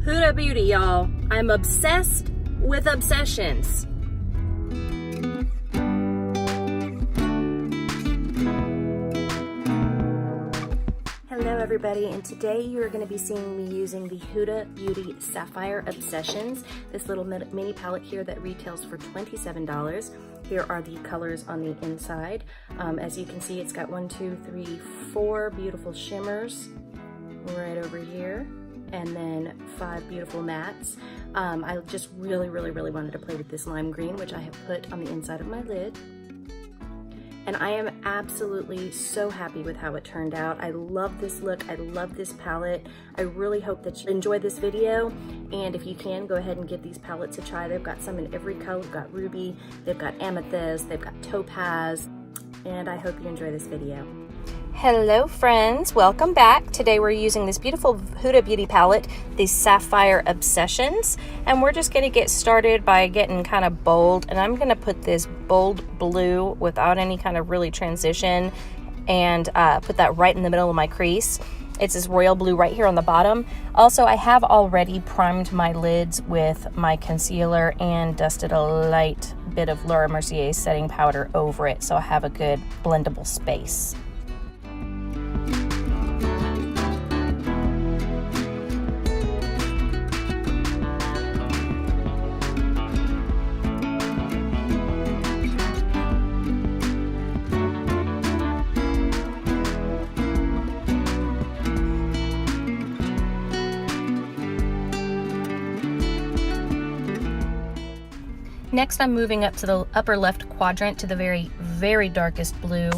Huda Beauty, y'all. I'm obsessed with obsessions. Hello everybody, and today you're going to be seeing me using the Huda Beauty Sapphire Obsessions, this little mini palette here that retails for $27. Here are the colors on the inside. As you can see, it's got 4 beautiful shimmers right over here, and then 5 beautiful mattes. I just really wanted to play with this lime green, which I have put on the inside of my lid. And I am absolutely so happy with how it turned out. I love this look, I love this palette. I really hope that you enjoy this video. And if you can, go ahead and give these palettes a try. They've got some in every color. They've got ruby, they've got amethyst, they've got topaz. And I hope you enjoy this video. Hello friends, welcome back. Today we're using this beautiful Huda Beauty palette, the Sapphire Obsessions, and we're just going to get started by getting kind of bold, and I'm going to put this bold blue without any kind of really transition and put that right in the middle of my crease. It's this royal blue right here on the bottom. Also, I have already primed my lids with my concealer and dusted a light bit of Laura Mercier's setting powder over it, so I have a good blendable space. Next, I'm moving up to the upper left quadrant to the very darkest blue,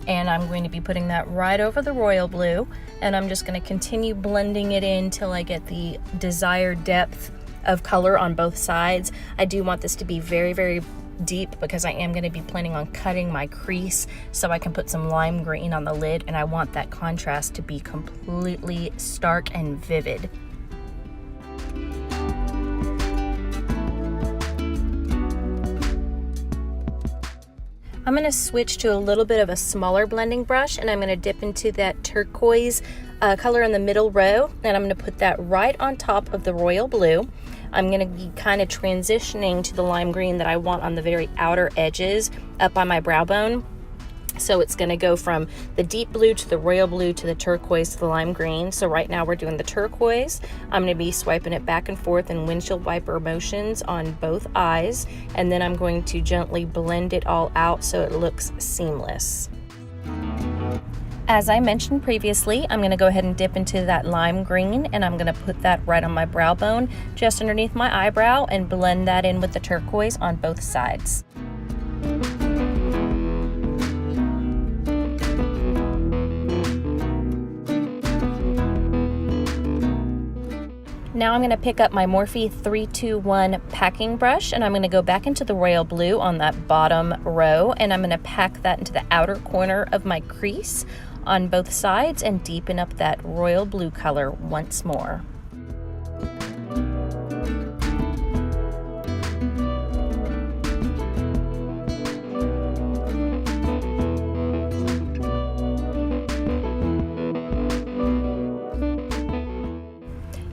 and I'm going to be putting that right over the royal blue, and I'm just going to continue blending it in till I get the desired depth of color on both sides. I do want this to be very deep because I am going to be planning on cutting my crease so I can put some lime green on the lid, and I want that contrast to be completely stark and vivid. I'm going to switch to a little bit of a smaller blending brush, and I'm going to dip into that turquoise color in the middle row, and I'm going to put that right on top of the royal blue. I'm going to be kind of transitioning to the lime green that I want on the very outer edges up on my brow bone. So it's going to go from the deep blue to the royal blue to the turquoise to the lime green. So right now we're doing the turquoise. I'm going to be swiping it back and forth in windshield wiper motions on both eyes, and then I'm going to gently blend it all out so it looks seamless. As I mentioned previously, I'm going to go ahead and dip into that lime green, and I'm going to put that right on my brow bone just underneath my eyebrow and blend that in with the turquoise on both sides. Now I'm going to pick up my Morphe 321 packing brush, and I'm going to go back into the royal blue on that bottom row, and I'm going to pack that into the outer corner of my crease on both sides and deepen up that royal blue color once more.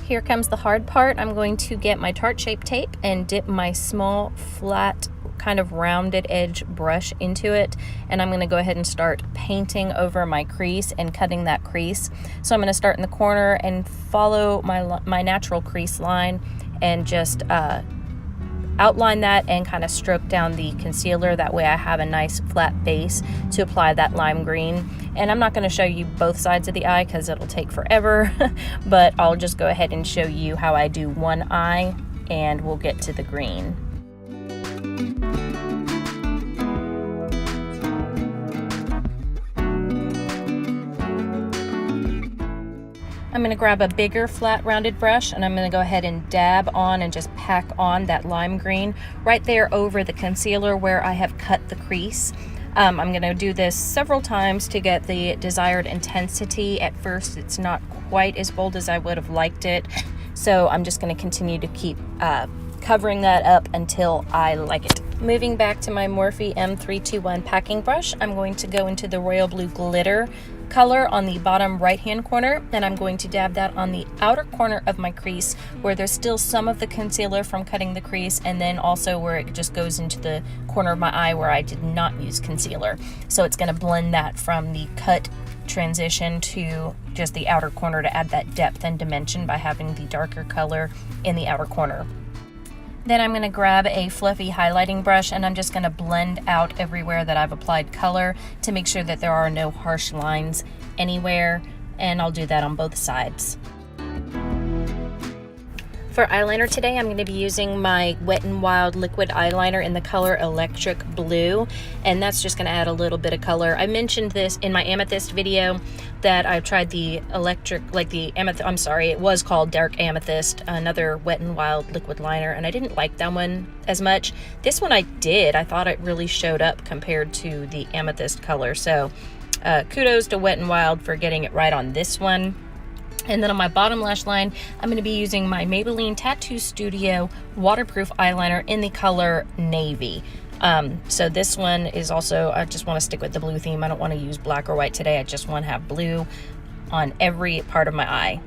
Here comes the hard part. I'm going to get my Tarte Shape tape and dip my small, flat, kind of rounded edge brush into it, and I'm going to go ahead and start painting over my crease and cutting that crease. So I'm going to start in the corner and follow my natural crease line and just outline that and kind of stroke down the concealer. That way I have a nice flat base to apply that lime green. And I'm not going to show you both sides of the eye because it'll take forever, but I'll just go ahead and show you how I do one eye, and we'll get to the green. I'm going to grab a bigger flat rounded brush, and I'm going to go ahead and dab on and just pack on that lime green right there over the concealer where I have cut the crease. I'm going to do this several times to get the desired intensity. At first it's not quite as bold as I would have liked it, so I'm just going to continue to keep covering that up until I like it. Moving back to my Morphe M321 packing brush, I'm going to go into the royal blue glitter color on the bottom right hand corner, and I'm going to dab that on the outer corner of my crease where there's still some of the concealer from cutting the crease, and then also where it just goes into the corner of my eye where I did not use concealer. So it's going to blend that from the cut transition to just the outer corner to add that depth and dimension by having the darker color in the outer corner. Then I'm going to grab a fluffy highlighting brush and I'm just going to blend out everywhere that I've applied color to make sure that there are no harsh lines anywhere, and I'll do that on both sides. For eyeliner today, I'm going to be using my Wet n Wild liquid eyeliner in the color Electric Blue, and that's just going to add a little bit of color. I mentioned this in my amethyst video that I've tried the electric, like the amethyst, I'm sorry, it was called Dark Amethyst, another Wet n Wild liquid liner, and I didn't like that one as much. This one I did. I thought it really showed up compared to the amethyst color, so kudos to Wet n Wild for getting it right on this one. And then on my bottom lash line, I'm going to be using my Maybelline Tattoo Studio waterproof eyeliner in the color Navy. So this one is also, I just want to stick with the blue theme. I don't want to use black or white today. I just want to have blue on every part of my eye.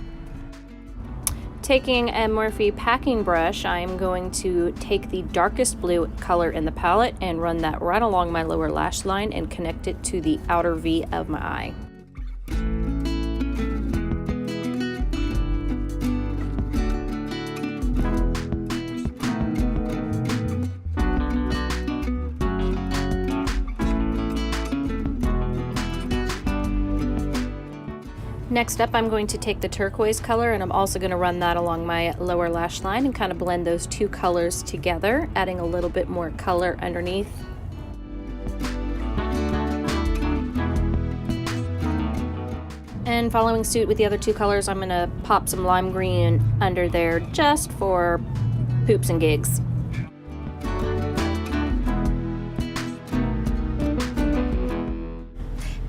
Taking a Morphe packing brush, I'm going to take the darkest blue color in the palette and run that right along my lower lash line and connect it to the outer V of my eye. Next up, I'm going to take the turquoise color and I'm also going to run that along my lower lash line and kind of blend those two colors together, adding a little bit more color underneath. And following suit with the other two colors, I'm going to pop some lime green under there just for poops and gigs.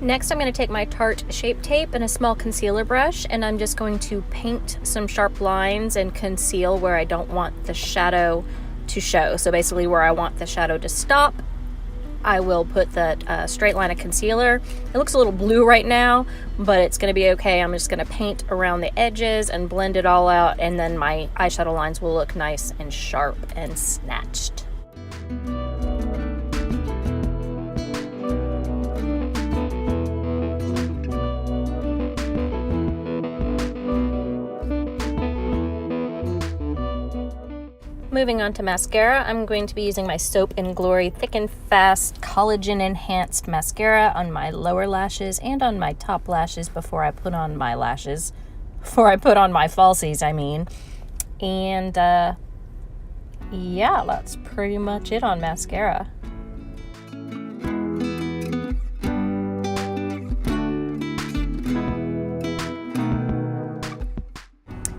Next, I'm going to take my Tarte Shape Tape and a small concealer brush, and I'm just going to paint some sharp lines and conceal where I don't want the shadow to show. So basically where I want the shadow to stop, I will put that straight line of concealer. It looks a little blue right now, but it's going to be okay. I'm just going to paint around the edges and blend it all out, and then my eyeshadow lines will look nice and sharp and snatched. Moving on to mascara, I'm going to be using my Soap & Glory Thick and Fast Collagen Enhanced Mascara on my lower lashes and on my top lashes before I put on my lashes. Before I put on my falsies, I mean. And yeah, that's pretty much it on mascara.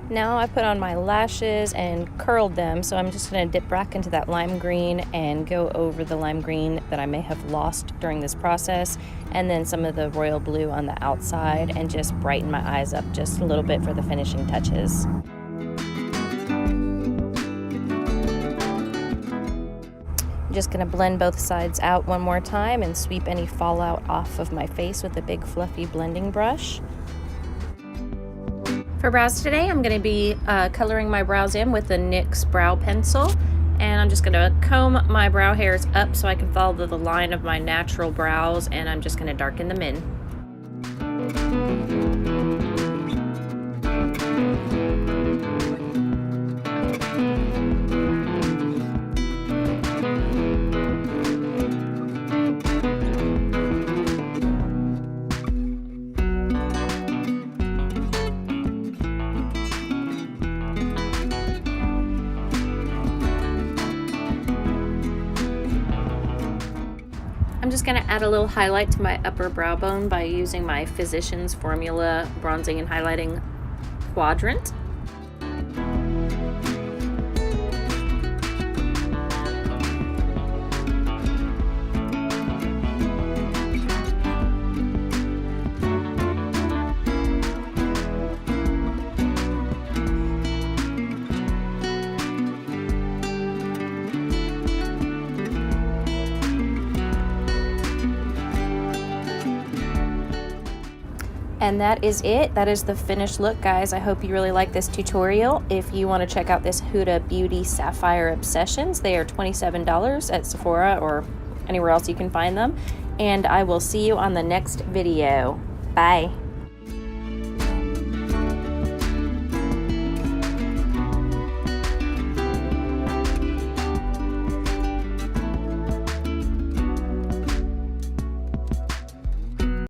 Now I put on my lashes and curled them, so I'm just going to dip back into that lime green and go over the lime green that I may have lost during this process, and then some of the royal blue on the outside, and just brighten my eyes up just a little bit for the finishing touches. I'm just going to blend both sides out one more time and sweep any fallout off of my face with a big fluffy blending brush. For brows today, I'm going to be coloring my brows in with the NYX brow pencil, and I'm just going to comb my brow hairs up so I can follow the line of my natural brows, and I'm just going to darken them in. I'm just going to add a little highlight to my upper brow bone by using my Physicians Formula Bronzing and Highlighting Quadrant. And that is it. That is the finished look, guys. I hope you really like this tutorial. If you want to check out this Huda Beauty Sapphire Obsessions, they are $27 at Sephora or anywhere else you can find them. And I will see you on the next video. Bye.